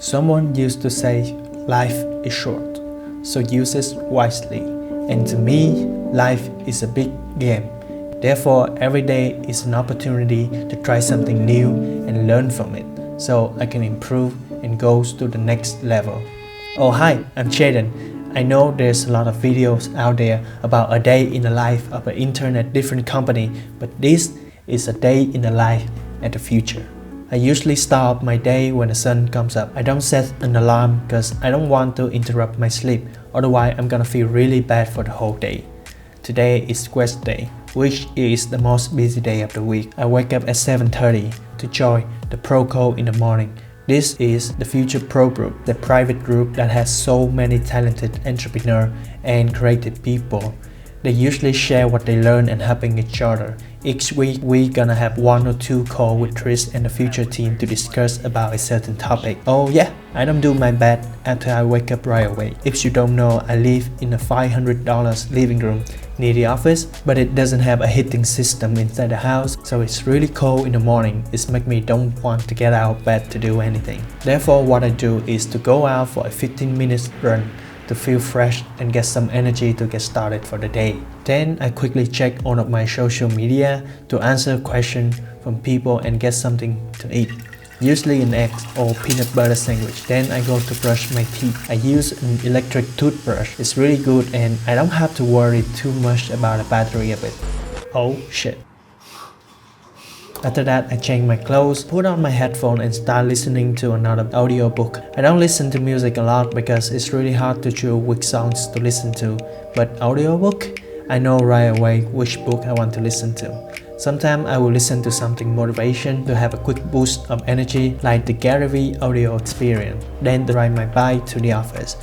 Someone used to say, life is short, so use it wisely. And to me, life is a big game. Therefore, every day is an opportunity to try something new and learn from it, so I can improve and go to the next level. Oh hi, I'm Jaden. I know there's a lot of videos out there about a day in the life of an intern at different company, but this is a day in the life at the future. I usually start my day when the sun comes up. I don't set an alarm because I don't want to interrupt my sleep, otherwise I'm gonna feel really bad for the whole day. Today is Quest Day, which is the most busy day of the week. I wake up at 7:30 to join the Pro Code in the morning. This is the Future Pro Group, the private group that has so many talented entrepreneurs and creative people. They usually share what they learn and helping each other. Each week, we're gonna have 1 or 2 calls with Chris and the future team to discuss about a certain topic. Oh yeah, I don't do my bed after I wake up right away. If you don't know, I live in a $500 living room near the office, but it doesn't have a heating system inside the house, so it's really cold in the morning. It makes me don't want to get out of bed to do anything. Therefore, what I do is to go out for a 15-minute run to feel fresh and get some energy to get started for the day. Then I quickly check all of my social media to answer questions from people and get something to eat. Usually an egg or peanut butter sandwich. Then I go to brush my teeth. I use an electric toothbrush. It's really good and I don't have to worry too much about the battery of it. Oh shit. After that, I change my clothes, put on my headphone and start listening to another audiobook. I don't listen to music a lot because it's really hard to choose which songs to listen to. But audiobook, I know right away which book I want to listen to. Sometimes I will listen to something motivation to have a quick boost of energy like the Gary Vee audio experience. Then I ride my bike to the office.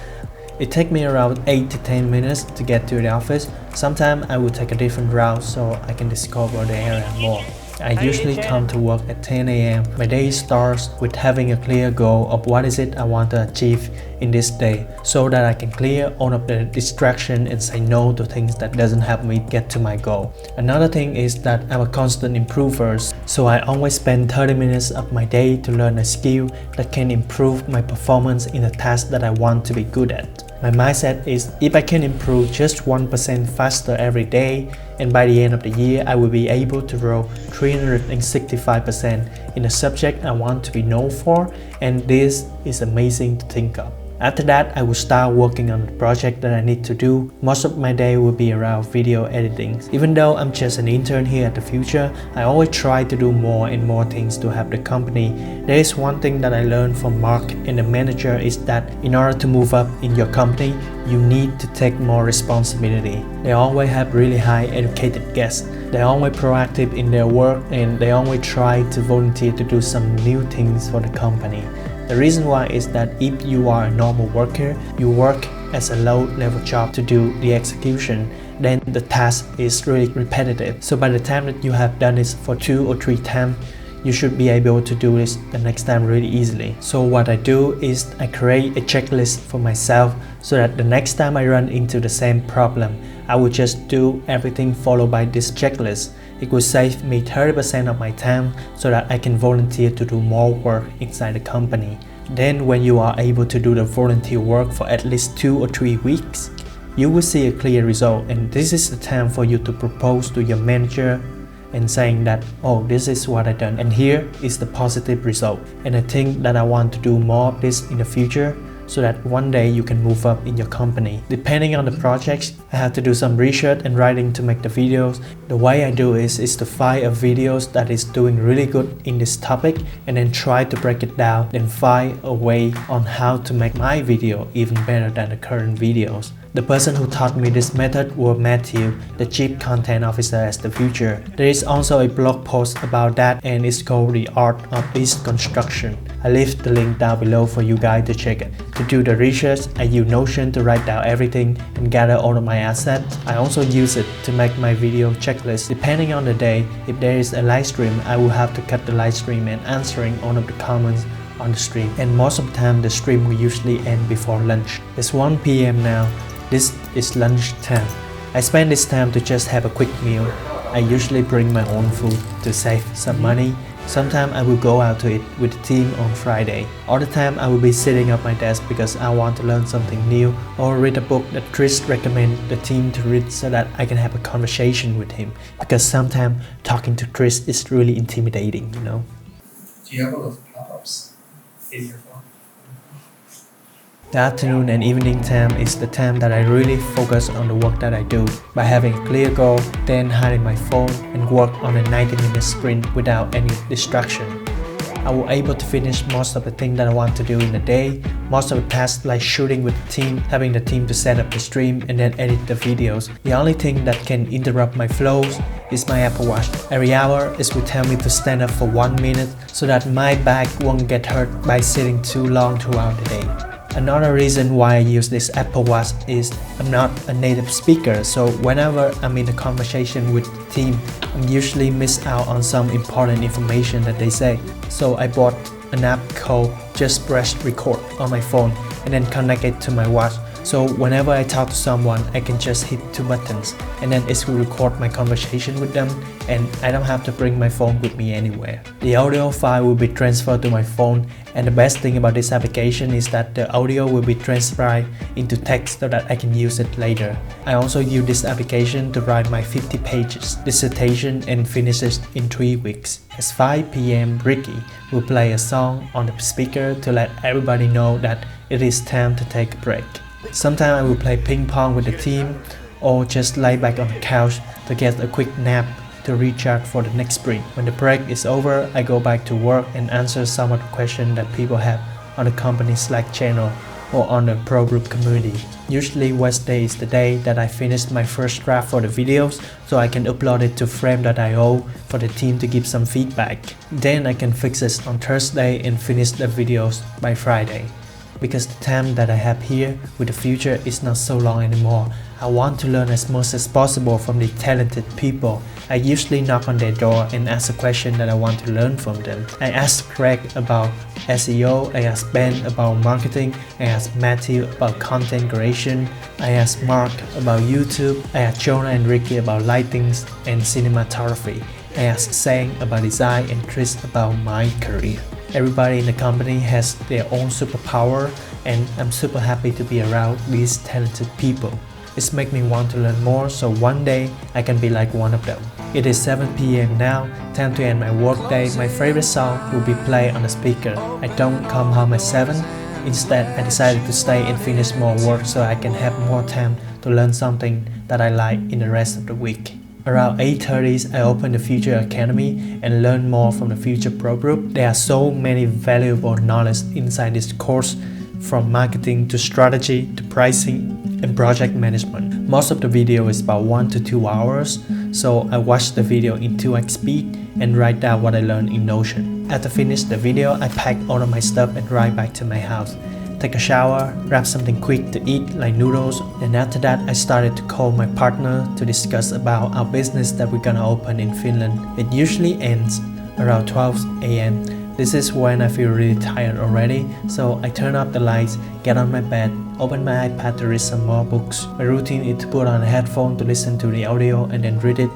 It takes me around 8 to 10 minutes to get to the office. Sometimes I will take a different route so I can discover the area more. I usually come to work at 10 a.m. My day starts with having a clear goal of what is it I want to achieve in this day, so that I can clear all of the distraction and say no to things that doesn't help me get to my goal. Another thing is that I'm a constant improver, so I always spend 30 minutes of my day to learn a skill that can improve my performance in a task that I want to be good at. My mindset is if I can improve just 1% faster every day, and by the end of the year I will be able to grow 365% in the subject I want to be known for, and this is amazing to think of. After that, I will start working on the project that I need to do. Most of my day will be around video editing. Even though I'm just an intern here at the future, I always try to do more and more things to help the company. There is one thing that I learned from Mark and the manager is that in order to move up in your company, you need to take more responsibility. They always have really high educated guests. They're always proactive in their work and they always try to volunteer to do some new things for the company. The reason why is that if you are a normal worker, you work as a low-level job to do the execution, then the task is really repetitive. So by the time that you have done this for 2 or 3 times, you should be able to do this the next time really easily. So what I do is I create a checklist for myself so that the next time I run into the same problem, I will just do everything followed by this checklist. It will save me 30% of my time so that I can volunteer to do more work inside the company. Then when you are able to do the volunteer work for at least 2 or 3 weeks, you will see a clear result, and this is the time for you to propose to your manager and saying that, oh, this is what I done and here is the positive result, and I think that I want to do more of this in the future so that one day you can move up in your company. Depending on the projects, I have to do some research and writing to make the videos. The way I do is to find a videos that is doing really good in this topic and then try to break it down, then find a way on how to make my video even better than the current videos. The person who taught me this method was Matthew, the Chief Content Officer at the future. There is also a blog post about that and it's called The Art of East Construction. I leave the link down below for you guys to check it. To do the research, I use Notion to write down everything and gather all of my assets. I also use it to make my video checklist. Depending on the day, if there is a live stream, I will have to cut the live stream and answering all of the comments on the stream. And most of the time, the stream will usually end before lunch. It's 1 p.m. now. This is lunch time. I spend this time to just have a quick meal. I usually bring my own food to save some money Sometimes I will go out to eat with the team on Friday. All the time I will be sitting at my desk because I want to learn something new or read a book that Chris recommended the team to read so that I can have a conversation with him. Because sometimes talking to Chris is really intimidating, you know. Do you have all those pop-ups in your phone? The afternoon and evening time is the time that I really focus on the work that I do. By having a clear goal, then hiding my phone and work on a 90-minute sprint without any distraction. I was able to finish most of the things that I want to do in a day. Most of the tasks like shooting with the team, having the team to set up the stream and then edit the videos. The only thing that can interrupt my flows is my Apple Watch. Every hour it will tell me to stand up for 1 minute so that my back won't get hurt by sitting too long throughout the day. Another reason why I use this Apple Watch is I'm not a native speaker, so whenever I'm in a conversation with the team, I usually miss out on some important information that they say. So I bought an app called Just Press Record on my phone and then connect it to my watch. So whenever I talk to someone, I can just hit 2 buttons and then it will record my conversation with them and I don't have to bring my phone with me anywhere. The audio file will be transferred to my phone, and the best thing about this application is that the audio will be transcribed into text so that I can use it later. I also use this application to write my 50 pages dissertation and finish it in 3 weeks. At 5 p.m. Ricky will play a song on the speaker to let everybody know that it is time to take a break. Sometimes I will play ping pong with the team or just lie back on the couch to get a quick nap to recharge for the next sprint. When the break is over, I go back to work and answer some of the questions that people have on the company Slack channel or on the Pro Group community. Usually Wednesday is the day that I finish my first draft for the videos so I can upload it to Frame.io for the team to give some feedback. Then I can fix it on Thursday and finish the videos by Friday. Because the time that I have here with the future is not so long anymore. I want to learn as much as possible from the talented people. I usually knock on their door and ask a question that I want to learn from them. I ask Craig about SEO, I ask Ben about marketing, I ask Matthew about content creation, I ask Mark about YouTube, I ask Jonah and Ricky about lighting and cinematography, I ask Sang about design and Chris about my career. Everybody in the company has their own superpower and I'm super happy to be around these talented people. It makes me want to learn more so one day I can be like one of them. It is 7 p.m. now, time to end my workday. My favorite song will be played on the speaker. I don't come home at 7. Instead, I decided to stay and finish more work so I can have more time to learn something that I like in the rest of the week. Around 8:30, I open the Future Academy and learn more from the Future Pro Group. There are so many valuable knowledge inside this course, from marketing to strategy to pricing and project management. Most of the video is about 1 to 2 hours, so I watch the video in 2x speed and write down what I learned in Notion. After finish the video, I pack all of my stuff and ride back to my house. Take a shower, grab something quick to eat like noodles, and after that I started to call my partner to discuss about our business that we're gonna open in Finland. It usually ends around 12 a.m. This is when I feel really tired already, so I turn off the lights, get on my bed, open my iPad to read some more books. My routine is to put on a headphone to listen to the audio and then read it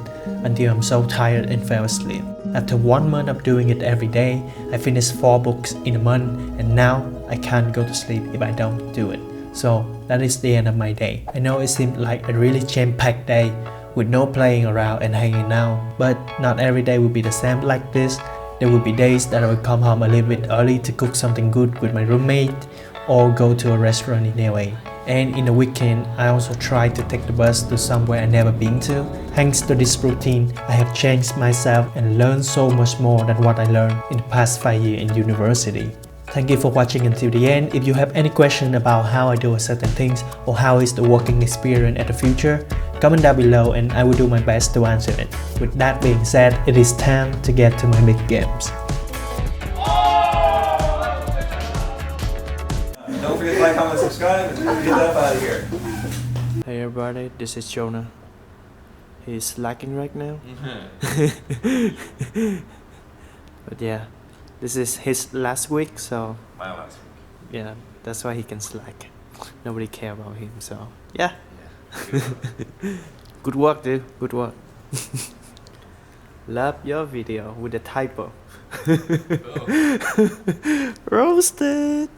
until I'm so tired and fell asleep. After 1 month of doing it every day, I finished 4 books in a month and now I can't go to sleep if I don't do it. So that is the end of my day. I know it seemed like a really jam-packed day with no playing around and hanging out, but not every day will be the same like this. There will be days that I will come home a little bit early to cook something good with my roommate or go to a restaurant in LA. And in the weekend, I also try to take the bus to somewhere I never been to. Thanks to this routine, I have changed myself and learned so much more than what I learned in the past 5 years in university. Thank you for watching until the end. If you have any question about how I do certain things or how is the working experience at the Future, comment down below and I will do my best to answer it. With that being said, it is time to get to my big games. Don't forget to like, comment, subscribe, and get that out of here. Hey everybody, this is Jonah. He's slacking right now. But yeah, this is his last week, so My last week. yeah, that's why he can slack. Nobody care about him, so yeah. Good work, dude. Good work. Love your video with the typo. Roasted.